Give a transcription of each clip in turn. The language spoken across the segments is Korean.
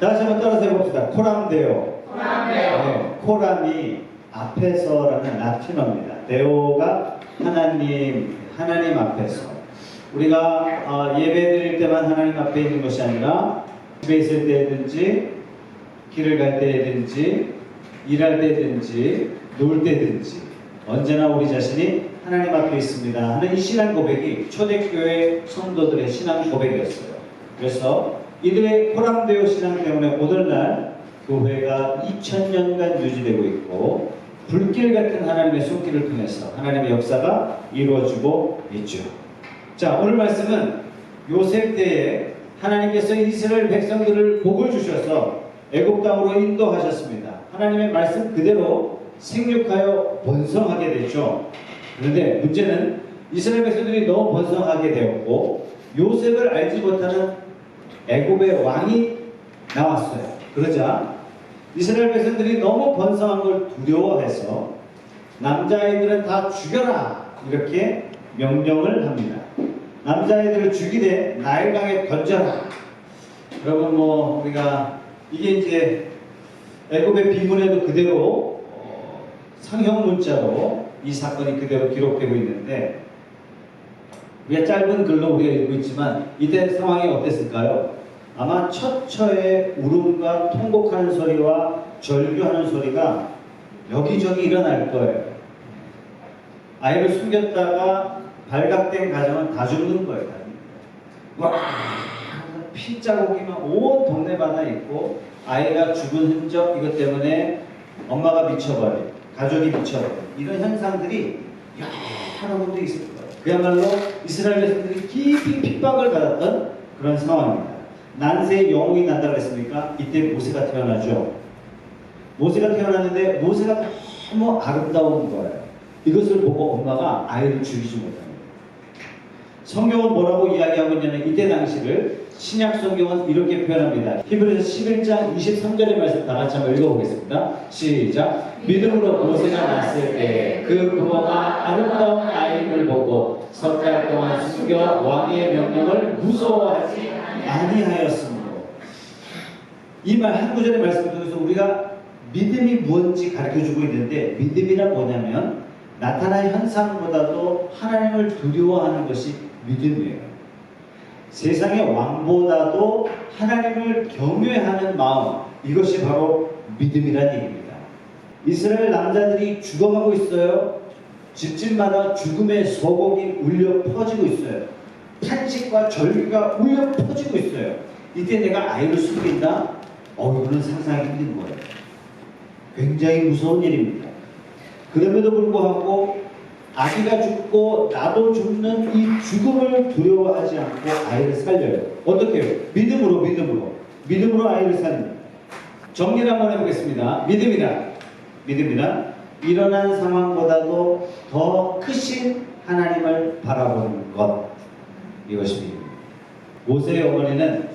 다시 한번 따라서 해봅시다. 코람데오. 네, 코람이 앞에서라는 라틴어입니다. 데오가 하나님 앞에서. 우리가 예배 드릴 때만 하나님 앞에 있는 것이 아니라 집에 있을 때든지 길을 갈 때든지 일할 때든지 놀 때든지 언제나 우리 자신이 하나님 앞에 있습니다 하는 이 신앙 고백이 초대교회 성도들의 신앙 고백이었어요. 그래서 이들의 코람데오 신앙 때문에 오늘날 교회가 2000년간 유지되고 있고 불길 같은 하나님의 손길을 통해서 하나님의 역사가 이루어지고 있죠. 자, 오늘 말씀은 요셉 때에 하나님께서 이스라엘 백성들을 복을 주셔서 애굽 땅으로 인도하셨습니다. 하나님의 말씀 그대로 생육하여 번성하게 됐죠. 그런데 문제는 이스라엘 백성들이 너무 번성하게 되었고 요셉을 알지 못하는 애굽의 왕이 나왔어요. 그러자 이스라엘 백성들이 너무 번성한 걸 두려워해서 남자아이들은 다 죽여라 이렇게 명령을 합니다. 남자아이들을 죽이되 나일강에 던져라. 여러분 우리가 이게 이제 애굽의 비문에도 그대로 상형 문자로 이 사건이 그대로 기록되고 있는데 우리가 짧은 글로 우리가 읽고 있지만 이때 상황이 어땠을까요? 아마 처처의 울음과 통곡하는 소리와 절규하는 소리가 여기저기 일어날 거예요. 아이를 숨겼다가 발각된 가정은 다 죽는 거예요. 와, 피자국이만 온 동네마다 있고 아이가 죽은 흔적 이것 때문에 엄마가 미쳐버린 가족이 미쳐버린 이런 현상들이 여러 군데 있을 거예요. 그야말로 이스라엘 백성들이 깊이 핍박을 받았던 그런 상황입니다. 난세의 영웅이 난다고 했습니까? 이때 모세가 태어나죠. 모세가 태어났는데 모세가 너무 아름다운 거예요. 이것을 보고 엄마가 아이를 죽이지 못합니다. 성경은 뭐라고 이야기하고 있냐면 이때 당시를 신약 성경은 이렇게 표현합니다. 히브리서 11장 23절의 말씀 다 같이 한번 읽어보겠습니다. 시작. 믿음으로 모세가 났을 때 그 부모가 아름다운 아이를 보고 석 달 동안 숨겨 왕의 명령을 무서워하지 아니하였으므로. 이 말 한 구절의 말씀을 통해서 우리가 믿음이 무엇인지 가르쳐주고 있는데 믿음이란 뭐냐면 나타난 현상보다도 하나님을 두려워하는 것이 믿음이에요. 세상의 왕보다도 하나님을 경외하는 마음, 이것이 바로 믿음이란 얘기입니다. 이스라엘 남자들이 죽어가고 있어요. 집집마다 죽음의 소곡이 울려 퍼지고 있어요. 탄식과 절규가 울려 퍼지고 있어요. 이때 내가 아이를 숨긴다? 이거는 상상하기 힘든 거예요. 굉장히 무서운 일입니다. 그럼에도 불구하고 아기가 죽고 나도 죽는 이 죽음을 두려워하지 않고 아이를 살려요. 어떻게 해요? 믿음으로 아이를 살립니다. 정리를 한번 해보겠습니다. 믿음이란 일어난 상황보다도 더 크신 하나님을 바라보는 것, 이것이 믿음입니다. 모세의 어머니는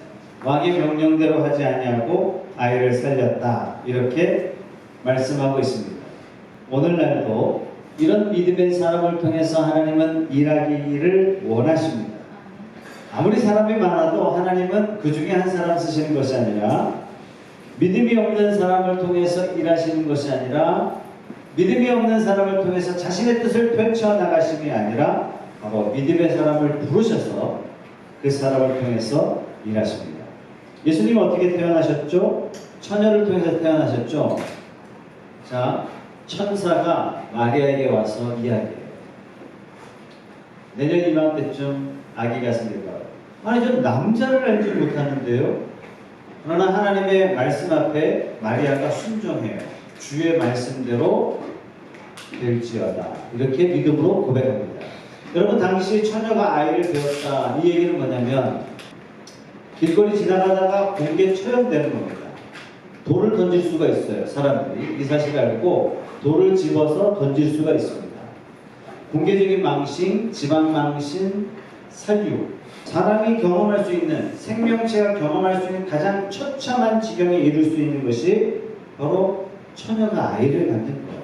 왕의 명령대로 하지 아니하고 아이를 살렸다, 이렇게 말씀하고 있습니다. 오늘날도 이런 믿음의 사람을 통해서 하나님은 일하기를 원하십니다. 아무리 사람이 많아도 하나님은 그 중에 한 사람 쓰시는 것이 아니라 믿음이 없는 사람을 통해서 일하시는 것이 아니라 믿음이 없는 사람을 통해서 자신의 뜻을 펼쳐나가심이 아니라 바로 믿음의 사람을 부르셔서 그 사람을 통해서 일하십니다. 예수님은 어떻게 태어나셨죠? 처녀를 통해서 태어나셨죠? 자, 천사가 마리아에게 와서 이야기해요. 내년 이맘때쯤 아기가 생길 거라고. 아니, 전 남자를 알지 못하는데요. 그러나 하나님의 말씀 앞에 마리아가 순종해요. 주의 말씀대로 될지어다. 이렇게 믿음으로 고백합니다. 여러분, 당시 처녀가 아이를 배웠다. 이 얘기는 뭐냐면 길거리 지나가다가 공개 처형되는 겁니다. 돌을 던질 수가 있어요. 사람들이 이 사실을 알고 돌을 집어서 던질 수가 있습니다. 공개적인 망신, 지방망신, 살육, 사람이 경험할 수 있는, 생명체가 경험할 수 있는 가장 처참한 지경에 이를 수 있는 것이 바로 처녀가 아이를 갖는 거예요.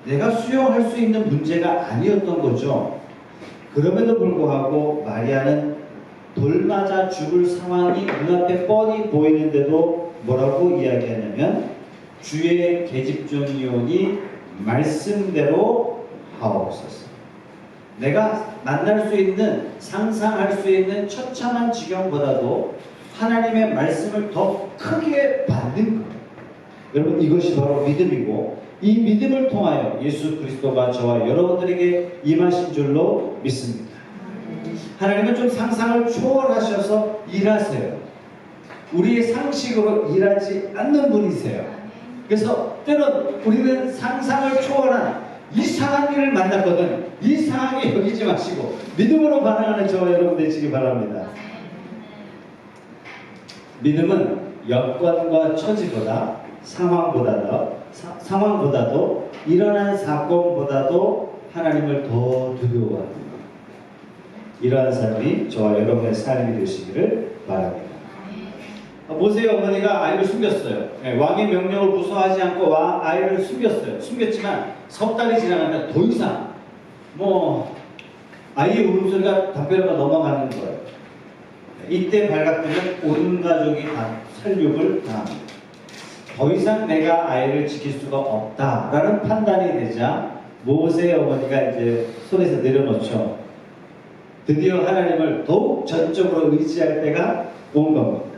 내가 수용할 수 있는 문제가 아니었던 거죠. 그럼에도 불구하고 마리아는 돌 맞아 죽을 상황이 눈앞에 뻔히 보이는데도 뭐라고 이야기하냐면 주의 계집종이오니 말씀대로 하옵소서. 내가 만날 수 있는, 상상할 수 있는 처참한 지경보다도 하나님의 말씀을 더 크게 받는 거예요. 여러분, 이것이 바로 믿음이고, 이 믿음을 통하여 예수 그리스도가 저와 여러분들에게 임하신 줄로 믿습니다. 하나님은 좀 상상을 초월하셔서 일하세요. 우리의 상식으로 일하지 않는 분이세요. 그래서 때론 우리는 상상을 초월한 이상한 일을 만났거든 이상하게 여기지 마시고 믿음으로 반응하는 저와 여러분 되시기 바랍니다. 믿음은 여건과 처지보다 상황보다도 일어난 사건보다도 하나님을 더 두려워합니다. 이러한 삶이 저와 여러분의 삶이 되시기를 바랍니다. 모세의 어머니가 아이를 숨겼어요. 왕의 명령을 무서워하지 않고 아이를 숨겼어요. 숨겼지만 석 달이 지나가면 더 이상 아이의 울음소리가 담벼락을 넘어가는 거예요. 이때 발각되면 온 가족이 다 살육을 당합니다. 더 이상 내가 아이를 지킬 수가 없다라는 판단이 되자 모세의 어머니가 이제 손에서 내려놓죠. 드디어 하나님을 더욱 전적으로 의지할 때가 온 겁니다.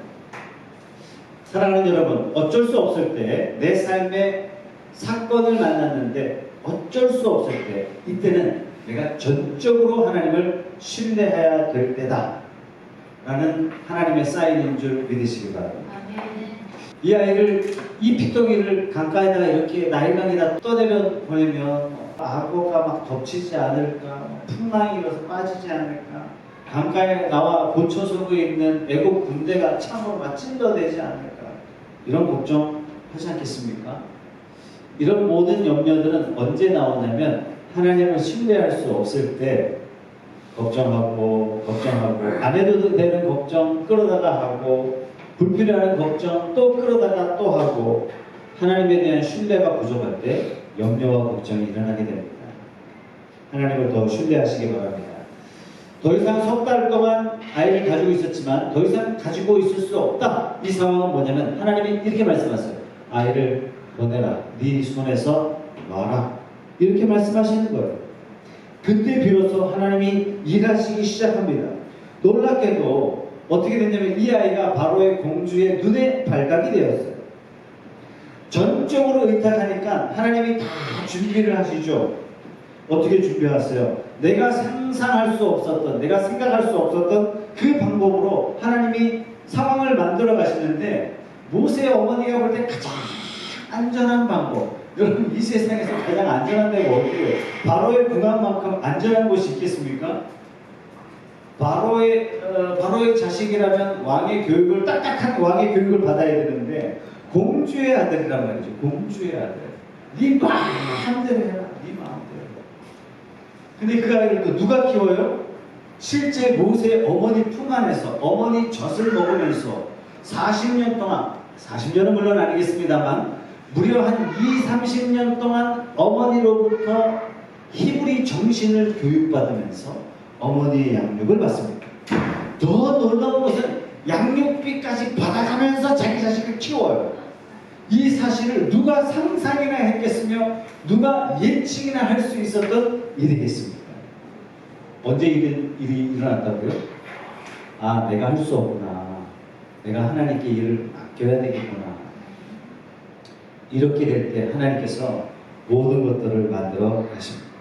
사랑하는 여러분, 어쩔 수 없을 때, 내 삶에 사건을 만났는데 어쩔 수 없을 때, 이때는 내가 전적으로 하나님을 신뢰해야 될 때다 라는 하나님의 사인인 줄 믿으시기 바랍니다. 이 아이를, 이 핏덩이를 강가에다가 이렇게 나일강에다 떠내려 보내면 악어가 막 덮치지 않을까, 풍랑이 일어서 빠지지 않을까, 강가에 나와 고쳐서고 있는 애국 군대가 참으로 막 찔러대지 않을까, 이런 걱정 하지 않겠습니까? 이런 모든 염려들은 언제 나오냐면 하나님을 신뢰할 수 없을 때 걱정하고 안 해도 되는 걱정 끌어다가 하고 불필요한 걱정 또 끌어다가 또 하고 하나님에 대한 신뢰가 부족할 때 염려와 걱정이 일어나게 됩니다. 하나님을 더 신뢰하시기 바랍니다. 더 이상 석 달 동안 아이를 가지고 있었지만 더 이상 가지고 있을 수 없다. 이 상황은 뭐냐면 하나님이 이렇게 말씀하세요. 아이를 보내라. 네 손에서 놔라. 이렇게 말씀하시는 거예요. 그때 비로소 하나님이 일하시기 시작합니다. 놀랍게도 어떻게 됐냐면 이 아이가 바로의 공주의 눈에 발각이 되었어요. 전적으로 의탁하니까 하나님이 다 준비를 하시죠. 어떻게 준비하세요? 내가 상상할 수 없었던, 내가 생각할 수 없었던 그 방법으로 하나님이 상황을 만들어 가시는데 모세의 어머니가 볼 때 가장 안전한 방법, 여러분 이 세상에서 가장 안전한 데가 어디예요? 바로의 궁합만큼 안전한 곳이 있겠습니까? 바로의 자식이라면 왕의 교육을, 딱딱한 왕의 교육을 받아야 되는데 공주의 아들이란 말이죠. 공주의 아들. 네 마음대로 해라. 네 마음대로. 근데 그 아이를 또 누가 키워요? 실제 모세의 어머니 품 안에서 어머니 젖을 먹으면서 40년 동안, 40년은 물론 아니겠습니다만 무려 한 30년 동안 어머니로부터 히브리 정신을 교육받으면서 어머니의 양육을 받습니다. 더 놀라운 것은 양육비까지 받아가면서 자기 자식을 키워요. 이 사실을 누가 상상이나 했겠으며 누가 예측이나 할 수 있었던 일이겠습니까? 언제 일이 일어났다고요? 아, 내가 할 수 없구나. 내가 하나님께 일을 맡겨야 되겠구나. 이렇게 될 때 하나님께서 모든 것들을 만들어 가십니다.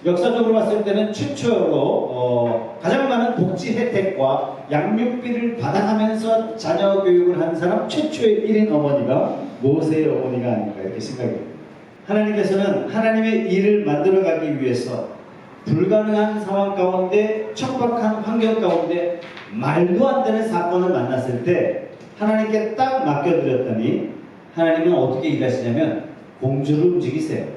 역사적으로 봤을 때는 최초로 가장 많은 복지 혜택과 양육비를 받아가면서 자녀 교육을 한 사람 최초의 1인 어머니가 모세의 어머니가 아닌가 이렇게 생각이 됩니다. 하나님께서는 하나님의 일을 만들어가기 위해서 불가능한 상황 가운데, 척박한 환경 가운데 말도 안 되는 사건을 만났을 때 하나님께 딱 맡겨드렸더니 하나님은 어떻게 일하시냐면 공주를 움직이세요.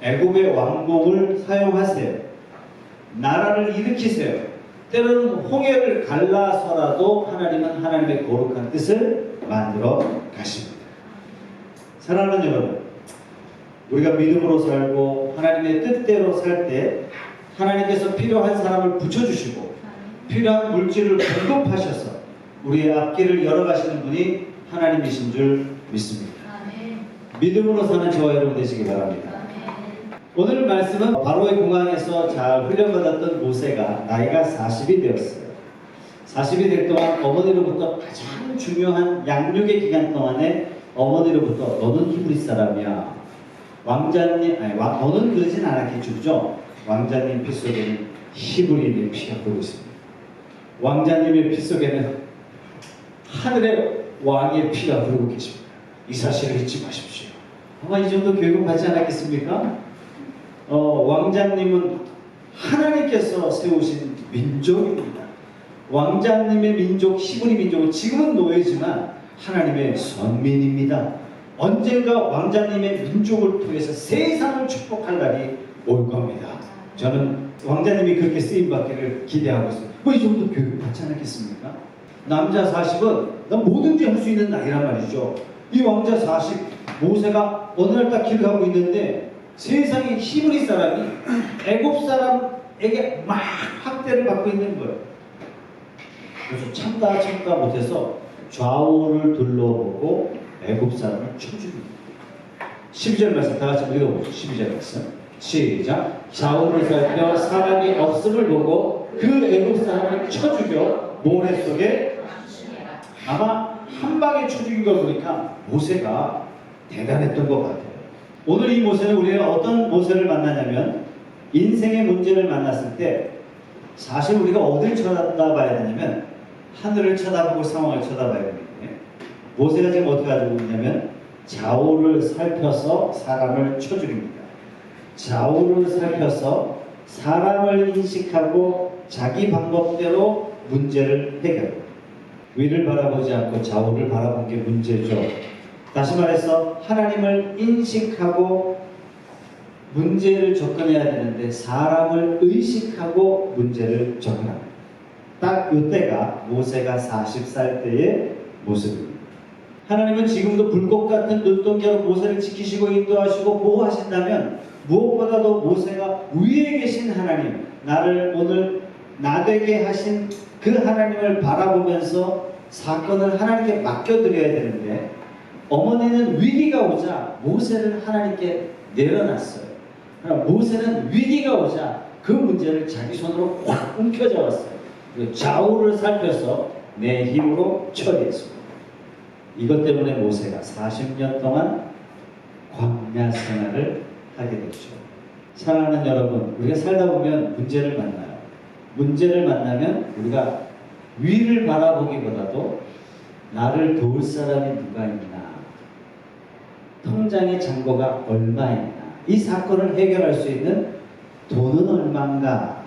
애굽의 왕복을 사용하세요. 나라를 일으키세요. 때로는 홍해를 갈라서라도 하나님은 하나님의 거룩한 뜻을 만들어 가십니다. 사랑하는 여러분, 우리가 믿음으로 살고 하나님의 뜻대로 살 때 하나님께서 필요한 사람을 붙여주시고 필요한 물질을 공급하셔서 우리의 앞길을 열어가시는 분이 하나님이신 줄 믿습니다. 믿음으로 사는 저와 여러분 되시기 바랍니다. 오늘 말씀은 바로의 궁왕에서 잘 훈련받았던 모세가 나이가 40이 되었어요. 40이 될 동안 어머니로부터 가장 중요한 양육의 기간 동안에 어머니로부터 너는 히브리 사람이야. 왕자님, 너는 그러진 않았겠죠. 왕자님 피 속에는 히브리인의 피가 흐르고 있습니다. 왕자님의 피 속에는 하늘의 왕의 피가 흐르고 계십니다. 이 사실을 잊지 마십시오. 아마 이 정도 교육을 받지 않았겠습니까? 왕자님은 하나님께서 세우신 민족입니다. 왕자님의 민족, 히브리 민족은 지금은 노예지만 하나님의 선민입니다. 언젠가 왕자님의 민족을 통해서 세상을 축복할 날이 올 겁니다. 저는 왕자님이 그렇게 쓰임받기를 기대하고 있습니다. 이 정도 교육 받지 않았겠습니까? 남자 40은 뭐든지 할 수 있는 나이란 말이죠. 이 왕자 40, 모세가 어느 날 딱 길을 가고 있는데 세상에 히브리 사람이 애굽 사람에게 막 학대를 받고 있는 거예요. 그래서 참다 못해서 좌우를 둘러보고 애굽 사람을 쳐줍니다. 12절 말씀 다 같이 읽어보죠. 12절 말씀 시작. 좌우를 살펴 사람이 없음을 보고 그 애굽 사람을 쳐 죽여 모래 속에 아마 한 방에 쳐 죽인 걸 보니까 모세가 대단했던 것 같아요. 오늘 이 모세는 우리가 어떤 모세를 만나냐면 인생의 문제를 만났을 때 사실 우리가 어딜 쳐다봐야 되냐면 하늘을 쳐다보고 상황을 쳐다봐야 됩니다. 모세가 지금 어떻게 가지고 있냐면 좌우를 살펴서 사람을 쳐 죽입니다. 좌우를 살펴서 사람을 인식하고 자기 방법대로 문제를 해결합니다. 위를 바라보지 않고 좌우를 바라본 게 문제죠. 다시 말해서 하나님을 인식하고 문제를 접근해야 되는데 사람을 의식하고 문제를 접근합니다. 딱 이때가 모세가 40살 때의 모습입니다. 하나님은 지금도 불꽃 같은 눈동자로 모세를 지키시고 인도하시고 보호하신다면 무엇보다도 모세가 위에 계신 하나님, 나를 오늘 나되게 하신 그 하나님을 바라보면서 사건을 하나님께 맡겨드려야 되는데 어머니는 위기가 오자 모세를 하나님께 내려놨어요. 모세는 위기가 오자 그 문제를 자기 손으로 확 움켜잡았어요. 좌우를 살펴서 내 힘으로 처리했습니다. 이것 때문에 모세가 40년 동안 광야 생활을 하게 됐죠. 사랑하는 여러분, 우리가 살다 보면 문제를 만나요. 문제를 만나면 우리가 위를 바라보기보다도 나를 도울 사람이 누가 있나, 통장의 잔고가 얼마 있나, 이 사건을 해결할 수 있는 돈은 얼마인가,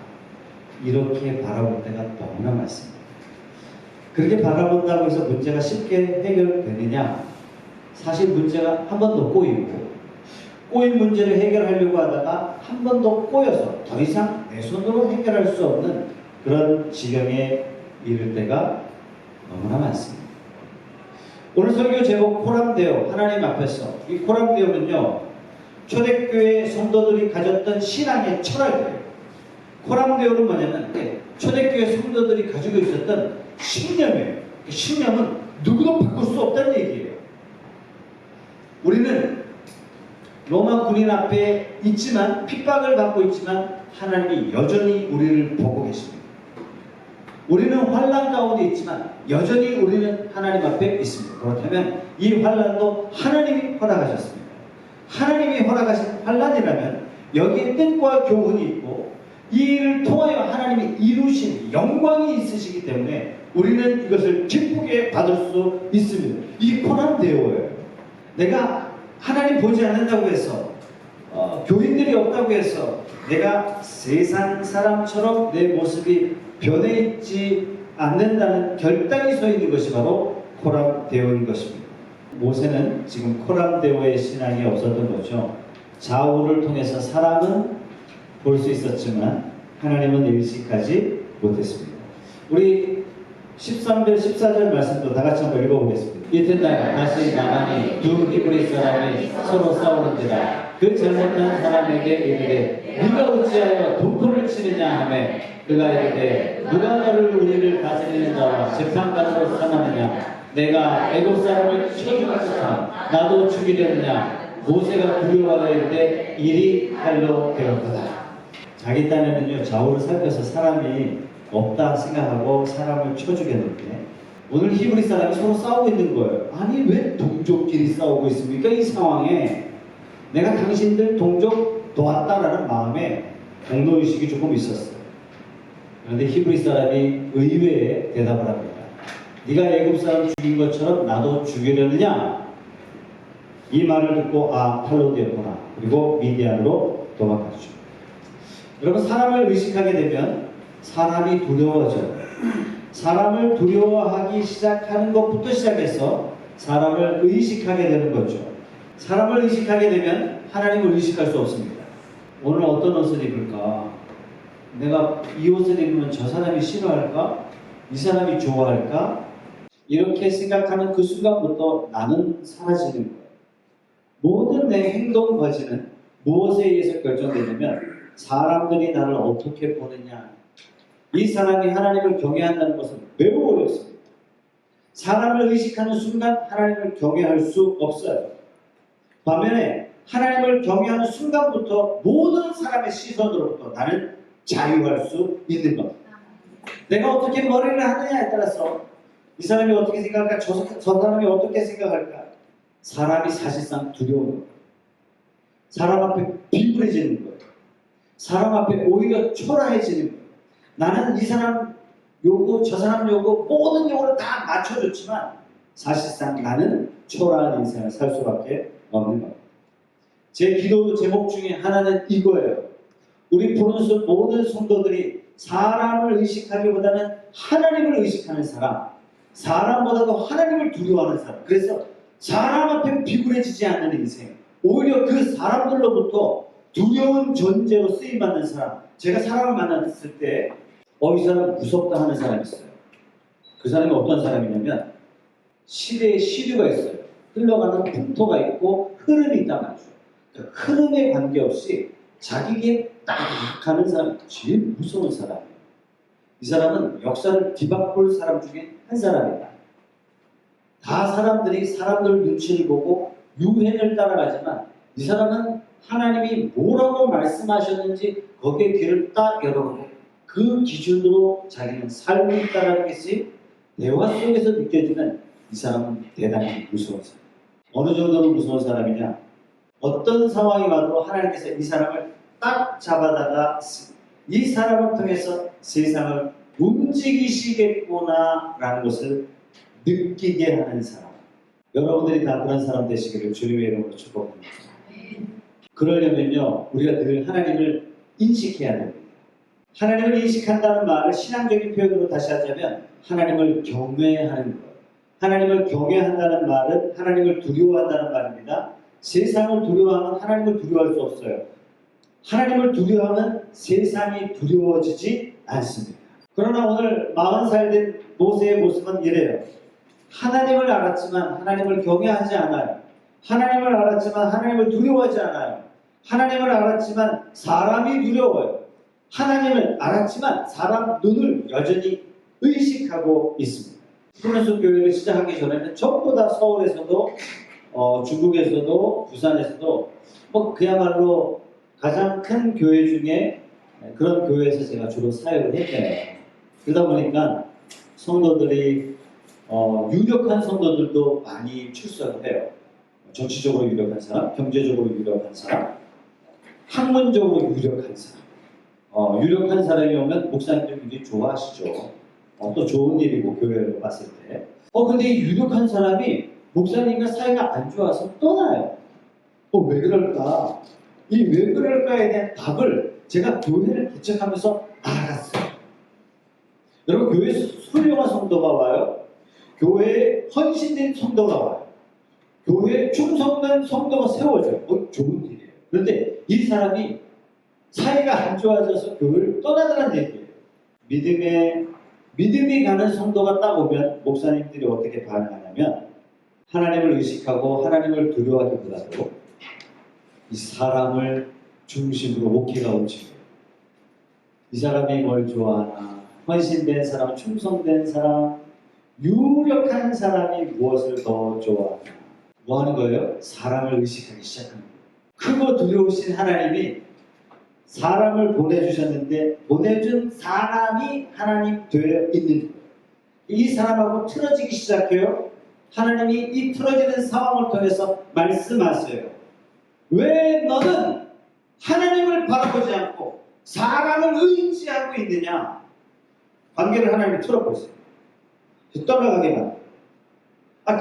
이렇게 바라볼 때가 너무나 많습니다. 그렇게 바라본다고 해서 문제가 쉽게 해결되느냐? 사실 문제가 한 번 더 꼬인 문제를 해결하려고 하다가 한 번 더 꼬여서 더 이상 내 손으로 해결할 수 없는 그런 지경에 이를 때가 너무나 많습니다. 오늘 설교 제목 코람데오, 하나님 앞에서. 이 코람데오는요, 초대교회 성도들이 가졌던 신앙의 철학이에요. 코람데오는 뭐냐면 초대교회 성도들이 가지고 있었던 신념이에요. 그 신념은 누구도 바꿀 수 없다는 얘기예요. 우리는 로마 군인 앞에 있지만, 핍박을 받고 있지만 하나님이 여전히 우리를 보고 계십니다. 우리는 환난 가운데 있지만 여전히 우리는 하나님 앞에 있습니다. 그렇다면 이 환난도 하나님이 허락하셨습니다. 하나님이 허락하신 환난이라면 여기에 뜻과 교훈이 있고 이 일을 통하여 하나님이 이루신 영광이 있으시기 때문에 우리는 이것을 기쁘게 받을 수 있습니다. 이 코람데오예요. 내가 하나님 보지 않는다고 해서 교인들이 없다고 해서 내가 세상 사람처럼 내 모습이 변해 있지 않는다는 결단이 서 있는 것이 바로 코람데오인 것입니다. 모세는 지금 코람데오의 신앙이 없었던 거죠. 좌우를 통해서 사람은 볼 수 있었지만 하나님은 일식하지 못했습니다. 우리 13절 14절 말씀도 다 같이 한번 읽어보겠습니다. 이튿날 다시 나가니 두 히브리 사람이 서로 싸우는지라 그 잘못한 사람에게 이르되 네가 어찌하여 동포를 치느냐 하매 그가 이르되 누가 너를 우리를 다스리는 자와 재판관으로 삼았느냐 내가 애굽 사람을 쳐죽을 듯하 나도 죽이려느냐 모세가 두려워하여 이르되 일이 칼로 되었도다. 자기 딴에는요 좌우를 살펴서 사람이 없다 생각하고 사람을 쳐주겠는데 오늘 히브리 사람이 서로 싸우고 있는 거예요. 아니 왜 동족끼리 싸우고 있습니까? 이 상황에 내가 당신들 동족 도왔다라는 마음에 공로의식이 조금 있었어요. 그런데 히브리 사람이 의외의 대답을 합니다. 네가 애굽 사람 죽인 것처럼 나도 죽이려느냐? 이 말을 듣고 아 칼로 되었구나. 그리고 미디안으로 도망갔죠. 여러분 사람을 의식하게 되면 사람이 두려워져요. 사람을 두려워하기 시작하는 것부터 시작해서 사람을 의식하게 되는 거죠. 사람을 의식하게 되면 하나님을 의식할 수 없습니다. 오늘 어떤 옷을 입을까? 내가 이 옷을 입으면 저 사람이 싫어할까? 이 사람이 좋아할까? 이렇게 생각하는 그 순간부터 나는 사라지는 거예요. 모든 내 행동 과제는 무엇에 의해서 결정되냐면 사람들이 나를 어떻게 보느냐. 이 사람이 하나님을 경외한다는 것은 매우 어렵습니다. 사람을 의식하는 순간 하나님을 경외할 수 없어요. 반면에 하나님을 경외하는 순간부터 모든 사람의 시선으로부터 나는 자유할 수 있는 겁니다. 내가 어떻게 머리를 하느냐에 따라서 이 사람이 어떻게 생각할까? 저 사람이 어떻게 생각할까? 사람이 사실상 두려운 거예요. 사람 앞에 비굴해지는 거예요. 사람 앞에 오히려 초라해지는 거예요. 나는 이 사람 요구, 저 사람 요구, 모든 요구를 다 맞춰줬지만 사실상 나는 초라한 인생을 살 수밖에 없는 겁니다. 제 기도 제목 중에 하나는 이거예요. 우리 부르는 모든 성도들이 사람을 의식하기보다는 하나님을 의식하는 사람, 사람보다도 하나님을 두려워하는 사람. 그래서 사람 앞에 비굴해지지 않는 인생, 오히려 그 사람들로부터 두려운 존재로 쓰임받는 사람. 제가 사람을 만났을 때 이 사람 무섭다 하는 사람이 있어요. 그 사람이 어떤 사람이냐면 시대의 시류가 있어요. 흘러가는 풍토가 있고 흐름이 있단 말이죠. 그러니까 흐름에 관계없이 자기 길 딱 가는 사람이 제일 무서운 사람이에요. 이 사람은 역사를 뒤바꿀 사람 중에 한 사람이다. 다 사람들이 사람들 눈치를 보고 유행을 따라가지만 이 사람은 하나님이 뭐라고 말씀하셨는지 거기에 귀를 딱 열어보고 그 기준으로 자기는 살고 있다는 것이 대화 속에서 느껴지는 이 사람은 대단히 무서운 사람. 어느 정도로 무서운 사람이냐? 어떤 상황이 와도 하나님께서 이 사람을 딱 잡아다가 이 사람을 통해서 세상을 움직이시겠구나 라는 것을 느끼게 하는 사람. 여러분들이 다 그런 사람 되시기를 주님의 이름으로 축복합니다. 그러려면요 우리가 늘 하나님을 인식해야 됩니다. 하나님을 인식한다는 말을 신앙적인 표현으로 다시 하자면 하나님을 경외하는 것. 하나님을 경외한다는 말은 하나님을 두려워한다는 말입니다. 세상을 두려워하면 하나님을 두려워할 수 없어요. 하나님을 두려워하면 세상이 두려워지지 않습니다. 그러나 오늘 40살 된 모세의 모습은 이래요. 하나님을 알았지만 하나님을 경외하지 않아요. 하나님을 알았지만 하나님을 두려워하지 않아요. 하나님을 알았지만 사람이 두려워요. 하나님을 알았지만 사람 눈을 여전히 의식하고 있습니다. 프로네스 교회를 시작하기 전에는 전부 다 서울에서도 중국에서도 부산에서도 그야말로 가장 큰 교회 중에 그런 교회에서 제가 주로 사역을 했네요. 그러다 보니까 성도들이 유력한 성도들도 많이 출석을 해요. 정치적으로 유력한 사람, 경제적으로 유력한 사람, 학문적으로 유력한 사람. 유력한 사람이 오면 목사님들 굉장히 좋아하시죠. 또 좋은 일이고 교회로 봤을 때. 근데 이 유력한 사람이 목사님과 사이가 안 좋아서 떠나요. 왜 그럴까? 이 왜 그럴까에 대한 답을 제가 교회를 개척하면서 알았어요. 여러분 교회에 훌륭한 성도가 와요. 교회에 헌신된 성도가 와요. 교회에 충성된 성도가 세워져요. 좋은 일이에요. 그런데 이 사람이 사이가 안 좋아져서 교회를 떠나더란 얘기예요. 믿음이 가는 성도가 딱 오면 목사님들이 어떻게 반응하냐면 하나님을 의식하고 하나님을 두려워하기보다도 이 사람을 중심으로 목회가 움직여요. 이 사람이 뭘 좋아하나? 헌신된 사람, 충성된 사람, 유력한 사람이 무엇을 더 좋아하나? 뭐 하는 거예요? 사람을 의식하기 시작하는 거예요. 크고 두려우신 하나님이 사람을 보내주셨는데 보내준 사람이 하나님 되어 있는 거예요. 이 사람하고 틀어지기 시작해요. 하나님이 이 틀어지는 상황을 통해서 말씀하세요. 왜 너는 하나님을 바라보지 않고 사람을 의지하고 있느냐? 관계를 하나님이 틀어보세요. 떠나가게 만들어요.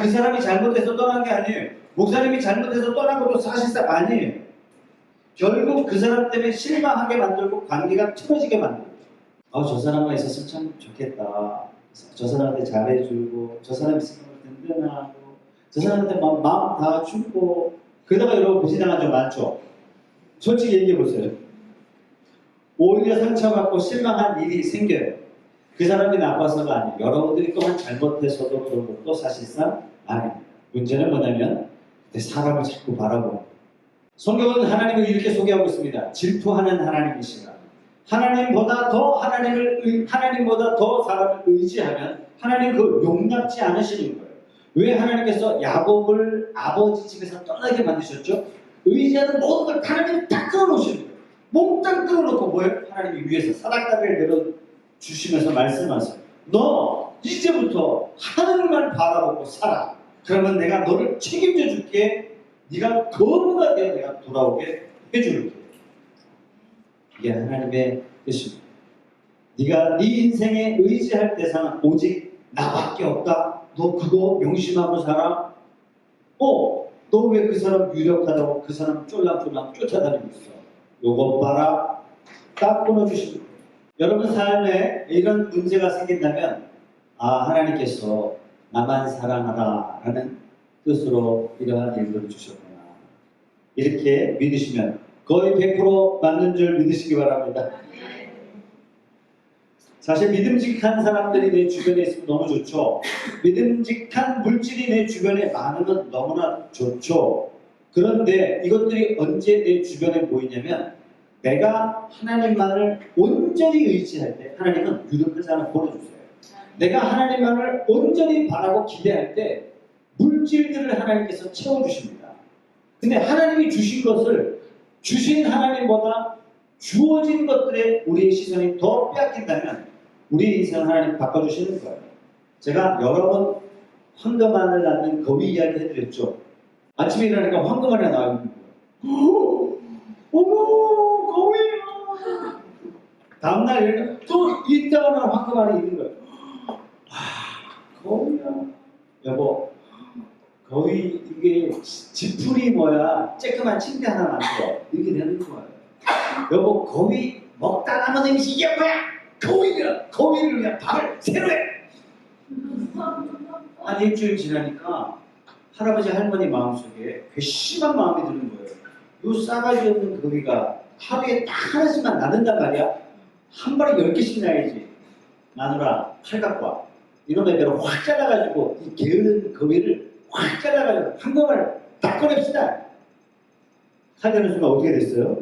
그 사람이 잘못해서 떠난 게 아니에요. 목사님이 잘못해서 떠난 것도 사실상 아니에요. 결국 그 사람 때문에 실망하게 만들고 관계가 틀어지게 만들어요. 저 사람만 있었으면 참 좋겠다. 저 사람한테 잘해주고, 저 사람 있으면 든든하고, 저 사람한테 마음 다 주고, 그러다가 여러분 배신당한 적 많죠? 솔직히 얘기해보세요. 오히려 상처받고 실망한 일이 생겨요. 그 사람이 나빠서가 아니에요. 여러분들이 또한 잘못해서도 그런 것도 사실상 아닙니다. 문제는 뭐냐면 사람을 자꾸 바라보는. 성경은 하나님을 이렇게 소개하고 있습니다. 질투하는 하나님이시라. 하나님보다 더 사람을 의지하면 하나님 그걸 용납지 않으시는 거예요. 왜 하나님께서 야곱을 아버지 집에서 떠나게 만드셨죠? 의지하는 모든 걸 하나님이 다 끌어놓으시는 거예요. 몽땅 끌어놓고 뭐예요? 하나님이 위에서 사닥다리를 내려주시면서 말씀하세요. 너 이제부터 하늘만 바라보고 살아. 그러면 내가 너를 책임져 줄게. 네가 거부가 되어 내가 돌아오게 해줄게. 이게 하나님의 뜻입니다. 네가 네 인생에 의지할 대상은 오직 나밖에 없다. 너 그거 명심하고 살아. 너 왜 그 사람 유력하다고 그 사람 쫄랑쫄랑 쫓아다니고 있어? 요것 봐라. 딱 끊어주십니다. 여러분 삶에 이런 문제가 생긴다면 하나님께서 나만 사랑하라 라는 뜻으로 이러한 일들을 주셨구나. 이렇게 믿으시면 거의 100% 맞는 줄 믿으시기 바랍니다. 사실 믿음직한 사람들이 내 주변에 있으면 너무 좋죠. 믿음직한 물질이 내 주변에 많으면 너무나 좋죠. 그런데 이것들이 언제 내 주변에 모이냐면 내가 하나님만을 온전히 의지할 때 하나님은 유력한 사람을 보내주세요. 내가 하나님만을 온전히 바라고 기대할 때 물질들을 하나님께서 채워주십니다. 근데 하나님이 주신 것을 주신 하나님보다 주어진 것들에 우리의 시선이 더 빼앗긴다면 우리 인생 하나님 바꿔주시는 거예요. 제가 여러 번 황금알을 낳는 거위 이야기 해드렸죠. 아침에 일어나니까 황금알이 나와 있는 거예요. 어머 거위야. 다음날 일어나니까 또 이따가나 황금알이 있는 거예요. 거위야. 여보 거위 이게 지풀이 뭐야 쬐끄만 침대 하나 만들어 이렇게 되는 거예요. 여보 거위 먹다 남은 음식이 뭐야? 거위를 그냥 밥을 새로 해. 한 일주일 지나니까 할아버지 할머니 마음속에 괘씸한 마음이 드는 거예요. 요 싸가지 없는 거위가 하루에 딱 하나씩만 나는단 말이야. 한 발에 10개씩 나야지. 마누라 칼 갖고 와. 이놈의 배로 확 잘라가지고 이 게으른 거위를 확 잘라가지고 한 번을 딱 꺼냅시다. 칼대는 순간 어떻게 됐어요?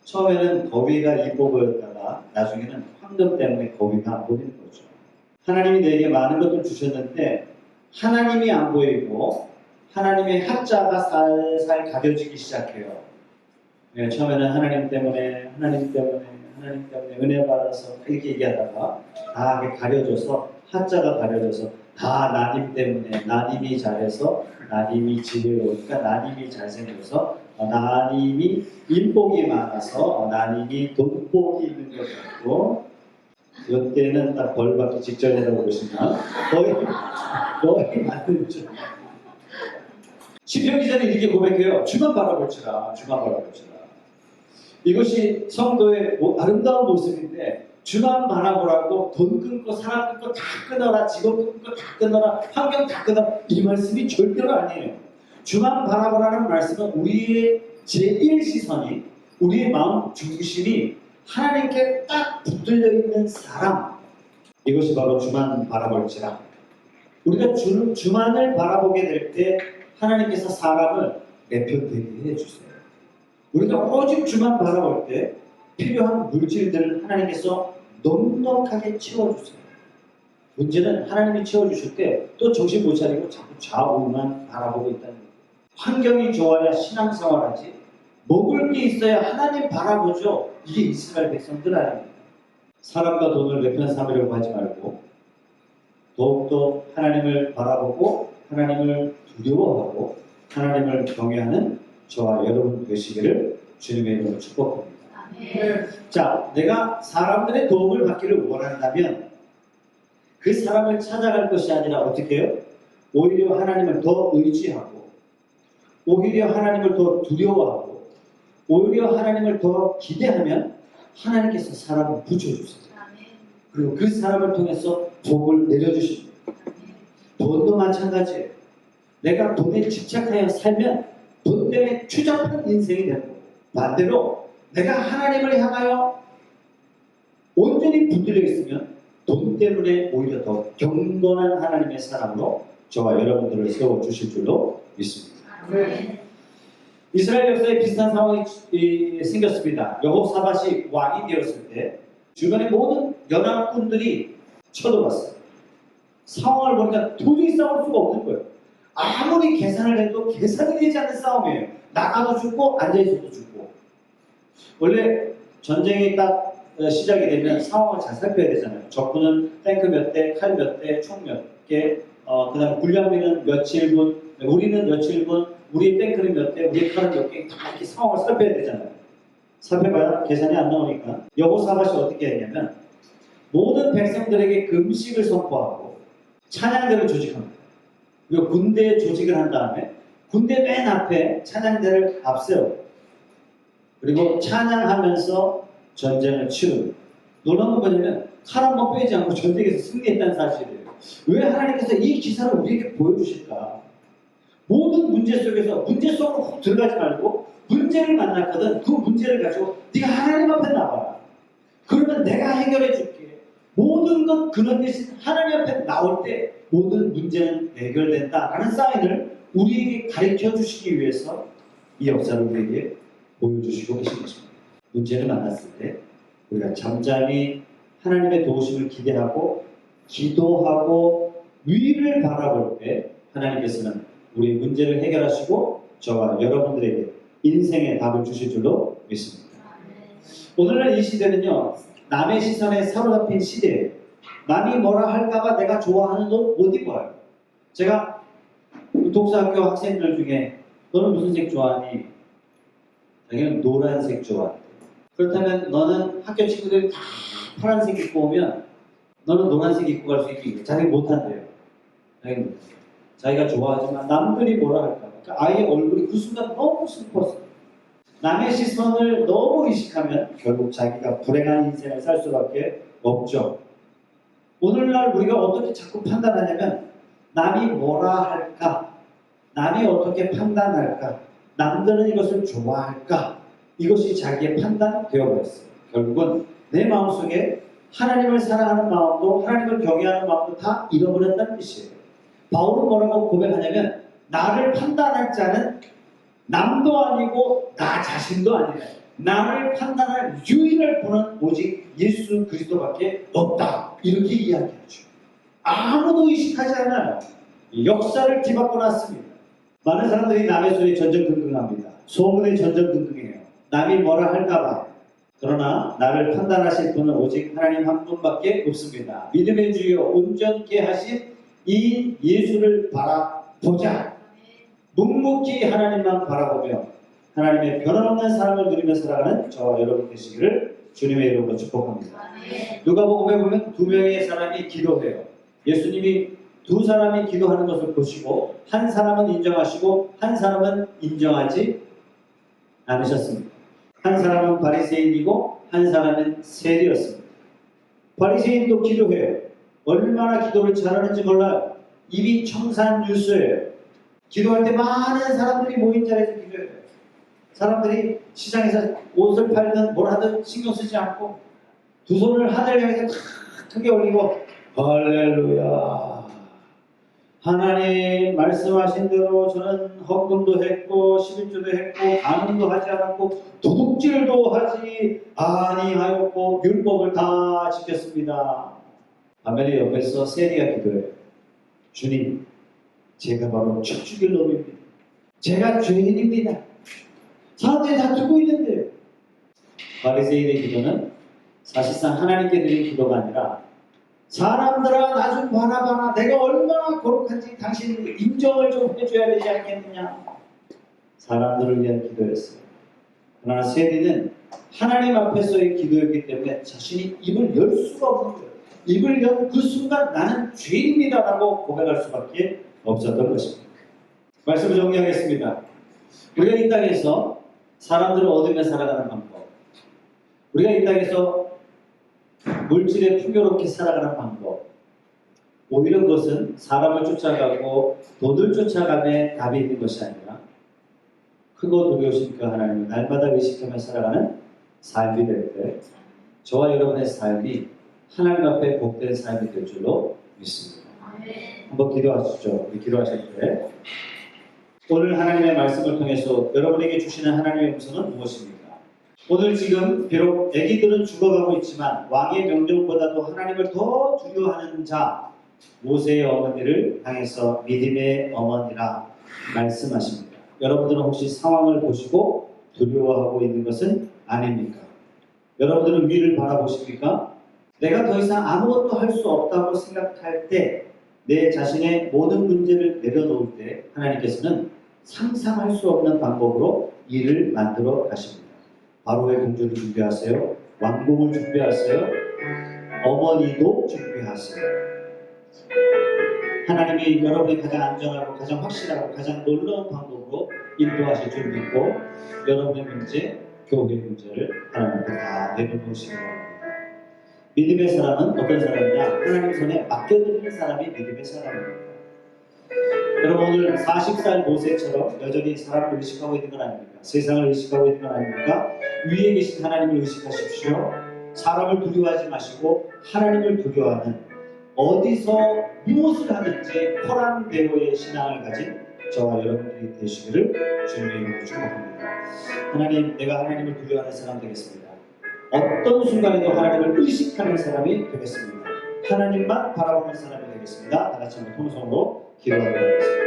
처음에는 거위가 이뻐 보였다가 나중에는 황금 때문에 거위가 안 보이는 거죠. 하나님이 내게 많은 것을 주셨는데 하나님이 안 보이고 하나님의 합자가 살살 가려지기 시작해요. 처음에는 하나님 때문에 은혜 받아서 이렇게 얘기하다가 이렇게 가려져서 합자가 가려져서 나님 때문에 나님이 잘해서 나님이 지혜로우니까 나님이 잘생겨서 나님이 인복이 많아서 나님이 돈복이 있는 것 같고 이때는 딱 벌 받기 직전이라고 보시면 거의 맞는 줄. 시편 기자는 이렇게 고백해요. 주만 바라볼지라. 이것이 성도의 아름다운 모습인데 주만 바라보라고 돈 끊고 사람 끊고 다 끊어라, 직업 끊고 다 끊어라, 환경 다 끊어라 이 말씀이 절대로 아니에요. 주만 바라보라는 말씀은 우리의 제1시선이 우리의 마음 중심이 하나님께 딱 붙들려 있는 사람, 이것이 바로 주만 바라볼지라. 우리가 주만을 바라보게 될 때 하나님께서 사람을 내 편 되게 해주세요. 우리가 오직 주만 바라볼 때 필요한 물질들을 하나님께서 넉넉하게 채워주세요. 문제는 하나님이 채워주실 때 또 정신 못 차리고 자꾸 좌우만 바라보고 있다는 거예요. 환경이 좋아야 신앙생활하지, 먹을 게 있어야 하나님 바라보죠. 이게 이스라엘 백성들 아닙니다. 사람과 돈을 내 편 삼으려고 하지 말고 더욱더 하나님을 바라보고 하나님을 두려워하고 하나님을 경외하는 저와 여러분 되시기를 주님의 이름으로 축복합니다. 자, 내가 사람들의 도움을 받기를 원한다면 그 사람을 찾아갈 것이 아니라 어떻게 해요? 오히려 하나님을 더 의지하고 오히려 하나님을 더 두려워하고 오히려 하나님을 더 기대하면 하나님께서 사람을 붙여주세요. 그리고 그 사람을 통해서 복을 내려주십니다. 돈도 마찬가지예요. 내가 돈에 집착하여 살면 돈 때문에 추잡한 인생이 되는 거고, 반대로 내가 하나님을 향하여 온전히 붙들려 있으면 돈 때문에 오히려 더 경건한 하나님의 사람으로 저와 여러분들을 세워주실 줄로 믿습니다. 이스라엘 역사에 비슷한 상황이 생겼습니다. 여호사밧이 왕이 되었을 때 주변의 모든 연합군들이 쳐들어왔어요. 상황을 보니까 도저히 싸울 수가 없는 거예요. 아무리 계산을 해도 계산이 되지 않는 싸움이에요. 나가도 죽고 앉아있어도 죽고. 원래 전쟁이 딱 시작이 되면 상황을 잘 살펴야 되잖아요. 적군은 탱크 몇 대, 칼 몇 대, 총 몇 개, 그 다음에 군량미는 며칠 분, 우리는 며칠 분, 우리의 탱크는 몇 대, 우리의 칼은 몇 개, 다 이렇게 상황을 살펴야 되잖아요. 살펴봐야 계산이 안 나오니까. 여호사밧이 어떻게 했냐면 모든 백성들에게 금식을 선포하고 찬양대를 조직합니다. 그리고 군대 조직을 한 다음에 군대 맨 앞에 찬양대를 앞세워요. 그리고 찬양하면서 전쟁을 치릅니다. 놀라운 건 뭐냐면 칼 한 번 빼지 않고 전쟁에서 승리했다는 사실이에요. 왜 하나님께서 이 기사를 우리에게 보여주실까? 모든 문제 속에서 문제 속으로 훅 들어가지 말고 문제를 만났거든. 그 문제를 가지고 네가 하나님 앞에 나와라. 그러면 내가 해결해 줄게. 모든 것 근원 대신 하나님 앞에 나올 때 모든 문제는 해결된다라는 사인을 우리에게 가르쳐 주시기 위해서 이 역사를 우리에게 보여주시고 계신 것입니다. 문제를 만났을 때 우리가 잠잠히 하나님의 도우심을 기대하고 기도하고 위를 바라볼 때 하나님께서는 우리의 문제를 해결하시고 저와 여러분들에게 인생의 답을 주실 줄로 믿습니다. 오늘날 이 시대는요, 남의 시선에 사로잡힌 시대예요. 남이 뭐라 할까봐 내가 좋아하는 옷 못 입어요. 제가 독서학교 학생들 중에 너는 무슨 색 좋아하니? 자기는 노란색 좋아해. 그렇다면 너는 학교 친구들이 다 파란색 입고 오면 너는 노란색 입고 갈 수 있겠지. 자기 못한대요. 자기가 좋아하지만 남들이 뭐라 할까. 그러니까 아이의 얼굴이 그 순간 너무 슬펐어요. 남의 시선을 너무 의식하면 결국 자기가 불행한 인생을 살 수밖에 없죠. 오늘날 우리가 어떻게 자꾸 판단하냐면 남이 뭐라 할까? 남이 어떻게 판단할까? 남들은 이것을 좋아할까? 이것이 자기의 판단 되어버렸어요. 결국은 내 마음속에 하나님을 사랑하는 마음도 하나님을 경외하는 마음도 다 잃어버렸다는 뜻이에요. 바울은 뭐라고 고백하냐면 나를 판단할 자는 남도 아니고 나 자신도 아니라 나를 판단할 유일할 분은 오직 예수 그리스도밖에 없다. 이렇게 이야기하죠. 아무도 의식하지 않아요. 역사를 뒤바꿔 놨습니다. 많은 사람들이 남의 소리에 전전긍긍합니다. 소문에 전전긍긍해요. 남이 뭐라 할까봐. 그러나 나를 판단하실 분은 오직 하나님 한 분밖에 없습니다. 믿음의 주여 온전케 하신 이 예수를 바라보자. 묵묵히 하나님만 바라보며 하나님의 변함없는 사랑을 누리며 살아가는 저와 여러분 되시기를 주님의 이름으로 축복합니다. 누가복음에 보면 두 명의 사람이 기도해요. 예수님이 두 사람이 기도하는 것을 보시고 한 사람은 인정하시고 한 사람은 인정하지 않으셨습니다. 한 사람은 바리새인이고 한 사람은 세리였습니다. 바리새인도 기도해요. 얼마나 기도를 잘하는지 몰라요. 입이 청산유수예요. 기도할 때 많은 사람들이 모인 자리에서 기도해요. 사람들이 시장에서 옷을 팔든 뭘 하든 신경 쓰지 않고 두 손을 하늘 향해서 크게 올리고 할렐루야 하나님 말씀하신 대로 저는 헌금도 했고 11조도 했고 간음도 하지 않았고 도둑질도 하지 아니하였고 율법을 다 지켰습니다. 아멜리 옆에서 세리가 기도해요. 주님, 제가 바로 쳐 죽일 놈입니다. 제가 죄인입니다. 사람들이 다 듣고 있는데요. 바리새인의 기도는 사실상 하나님께 드린 기도가 아니라 사람들아 나 좀 봐라 내가 얼마나 거룩한지 당신이 인정을 좀 해줘야 되지 않겠느냐. 사람들을 위한 기도였어요. 그러나 세리는 하나님 앞에서의 기도였기 때문에 자신이 입을 열 수가 없는 거예요. 입을 연 그 순간 나는 죄인입니다 라고 고백할 수밖에 없었던 것입니다. 말씀을 정리하겠습니다. 우리가 이 땅에서 사람들을 얻으며 살아가는 방법, 우리가 이 땅에서 물질에 풍요롭게 살아가는 방법, 오히려 그것은 사람을 쫓아가고 돈을 쫓아가며 답이 있는 것이 아니라 크고 두려우신 그 하나님을 날마다 의식하며 살아가는 삶이 될 때 저와 여러분의 삶이 하나님 앞에 복된 삶이 될 줄로 믿습니다. 한번 기도하시죠. 우리 기도하실 때 오늘 하나님의 말씀을 통해서 여러분에게 주시는 하나님의 음성은 무엇입니까? 오늘 지금 비록 아기들은 죽어가고 있지만 왕의 명령보다도 하나님을 더 두려워하는 자 모세의 어머니를 향해서 믿음의 어머니라 말씀하십니다. 여러분들은 혹시 상황을 보시고 두려워하고 있는 것은 아닙니까? 여러분들은 위를 바라보십니까? 내가 더 이상 아무것도 할 수 없다고 생각할 때 내 자신의 모든 문제를 내려놓을 때 하나님께서는 상상할 수 없는 방법으로 일을 만들어 가십니다. 바로의 공주를 준비하세요. 왕궁을 준비하세요. 어머니도 준비하세요. 하나님이 여러분이 가장 안전하고 가장 확실하고 가장 놀라운 방법으로 인도하실 줄 믿고 여러분의 문제, 교회의 문제를 하나님께 다 내려놓으시기 바랍니다. 믿음의 사람은 어떤 사람이냐? 하나님 손에 맡겨드리는 사람이 믿음의 사람입니다. 여러분 오늘 40살 모세처럼 여전히 사람을 의식하고 있는 건 아닙니까? 세상을 의식하고 있는 건 아닙니까? 위에 계신 하나님을 의식하십시오. 사람을 두려워하지 마시고 하나님을 두려워하는 어디서 무엇을 하든지 호랑대로의 신앙을 가진 저와 여러분들이 되시기를 주님의 이름으로 축복합니다. 하나님, 내가 하나님을 두려워하는 사람 되겠습니다. 어떤 순간에도 하나님을 의식하는 사람이 되겠습니다. 하나님만 바라보는 사람이 되겠습니다. 다 같이 한번 통성으로 기도하도록 하겠습니다.